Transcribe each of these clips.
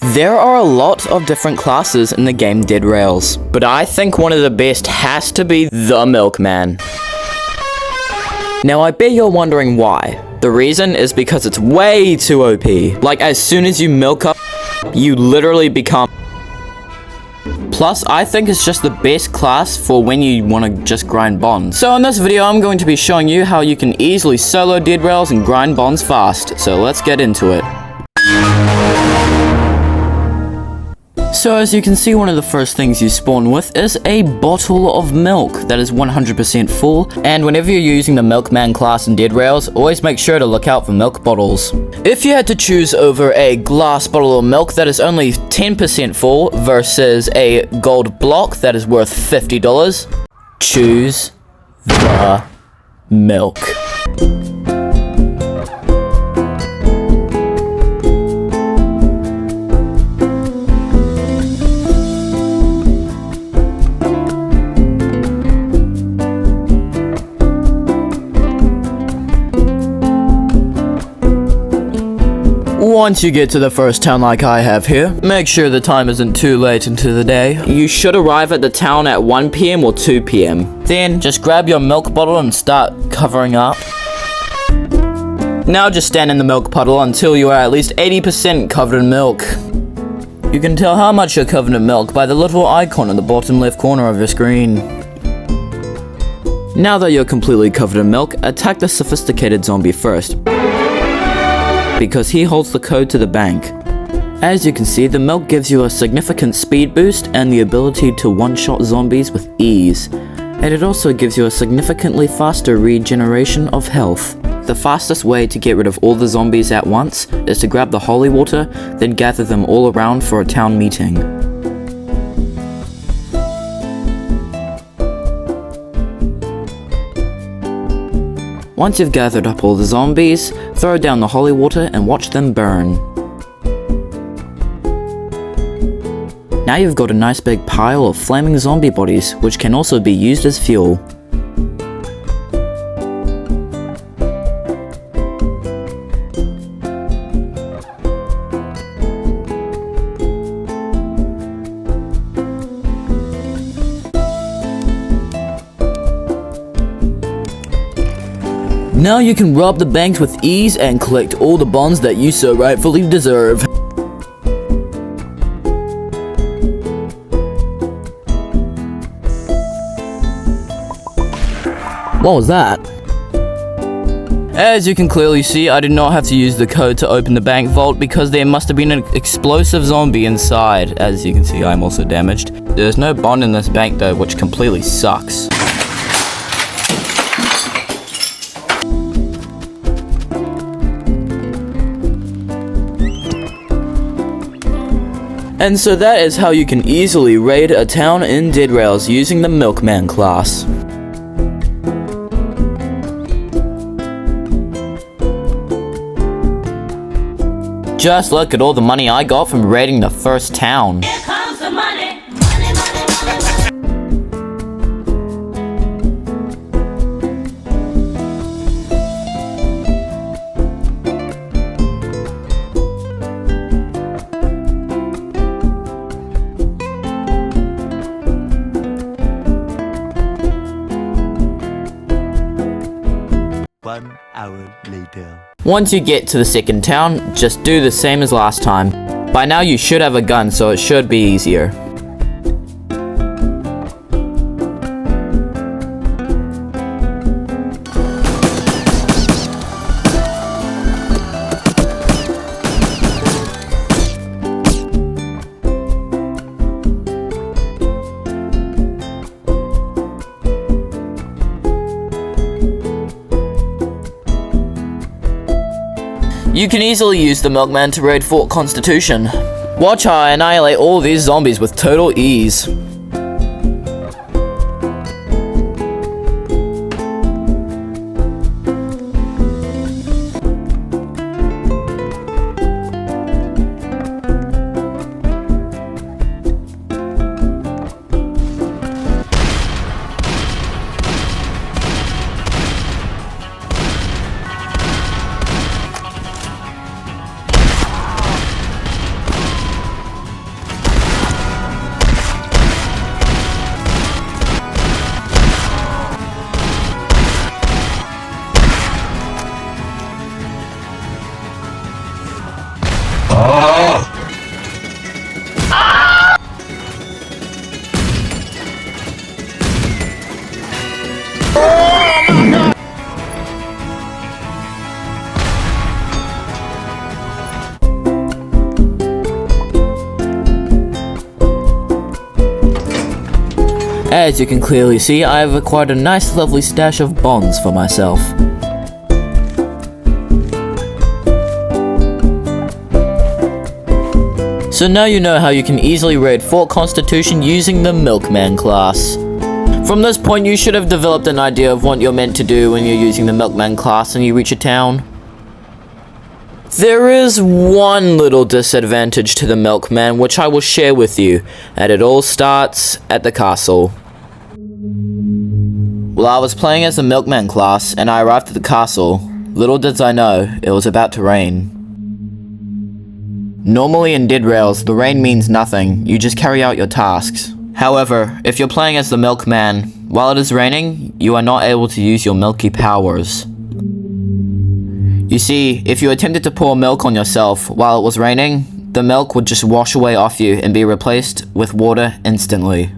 There are a lot of different classes in the game Dead Rails, but I think one of the best has to be the Milkman. Now I bet you're wondering why. The reason is because it's way too OP. Like, as soon as you milk up, you literally become... Plus, I think it's just the best class for when you want to just grind bonds. So in this video, I'm going to be showing you how you can easily solo Dead Rails and grind bonds fast. So let's get into it. So as you can see, one of the first things you spawn with is a bottle of milk that is 100% full, and whenever you're using the Milkman class in Dead Rails, always make sure to look out for milk bottles. If you had to choose over a glass bottle of milk that is only 10% full versus a gold block that is worth $50, choose the milk. Once you get to the first town like I have here, make sure the time isn't too late into the day. You should arrive at the town at 1 PM or 2 PM. Then, just grab your milk bottle and start covering up. Now just stand in the milk puddle until you are at least 80% covered in milk. You can tell how much you're covered in milk by the little icon in the bottom left corner of your screen. Now that you're completely covered in milk, attack the sophisticated zombie first, because he holds the code to the bank. As you can see, the milk gives you a significant speed boost and the ability to one-shot zombies with ease. And it also gives you a significantly faster regeneration of health. The fastest way to get rid of all the zombies at once is to grab the holy water, then gather them all around for a town meeting. Once you've gathered up all the zombies, throw down the holy water and watch them burn. Now you've got a nice big pile of flaming zombie bodies, which can also be used as fuel. Now you can rob the banks with ease and collect all the bonds that you so rightfully deserve. What was that? As you can clearly see, I did not have to use the code to open the bank vault because there must have been an explosive zombie inside. As you can see, I'm also damaged. There's no bond in this bank though, which completely sucks. And so that is how you can easily raid a town in Dead Rails using the Milkman class. Just look at all the money I got from raiding the first town. Here comes the money. One hour later. Once you get to the second town, just do the same as last time. By now you should have a gun, so it should be easier. You can easily use the Milkman to raid Fort Constitution. Watch how I annihilate all these zombies with total ease. As you can clearly see, I have acquired a nice lovely stash of bonds for myself. So now you know how you can easily raid Fort Constitution using the Milkman class. From this point, you should have developed an idea of what you're meant to do when you're using the Milkman class and you reach a town. There is one little disadvantage to the Milkman, which I will share with you, and it all starts at the castle. Well, I was playing as the Milkman class, and I arrived at the castle. Little did I know, it was about to rain. Normally in Dead Rails, the rain means nothing, you just carry out your tasks. However, if you're playing as the Milkman, while it is raining, you are not able to use your milky powers. You see, if you attempted to pour milk on yourself while it was raining, the milk would just wash away off you and be replaced with water instantly.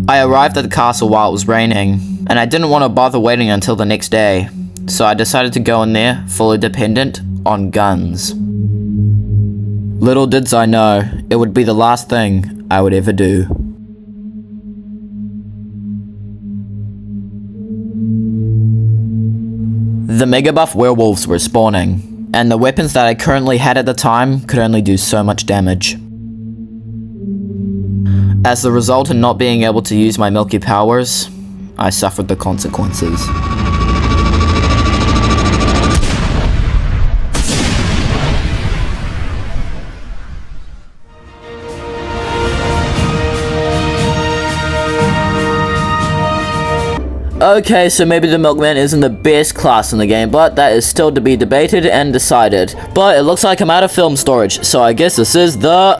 I arrived at the castle while it was raining, and I didn't want to bother waiting until the next day, so I decided to go in there fully dependent on guns. Little did I know, it would be the last thing I would ever do. The mega buff werewolves were spawning, and the weapons that I currently had at the time could only do so much damage. As the result of not being able to use my milky powers, I suffered the consequences. Okay, so maybe the Milkman isn't the best class in the game, but that is still to be debated and decided. But it looks like I'm out of film storage, so I guess this is the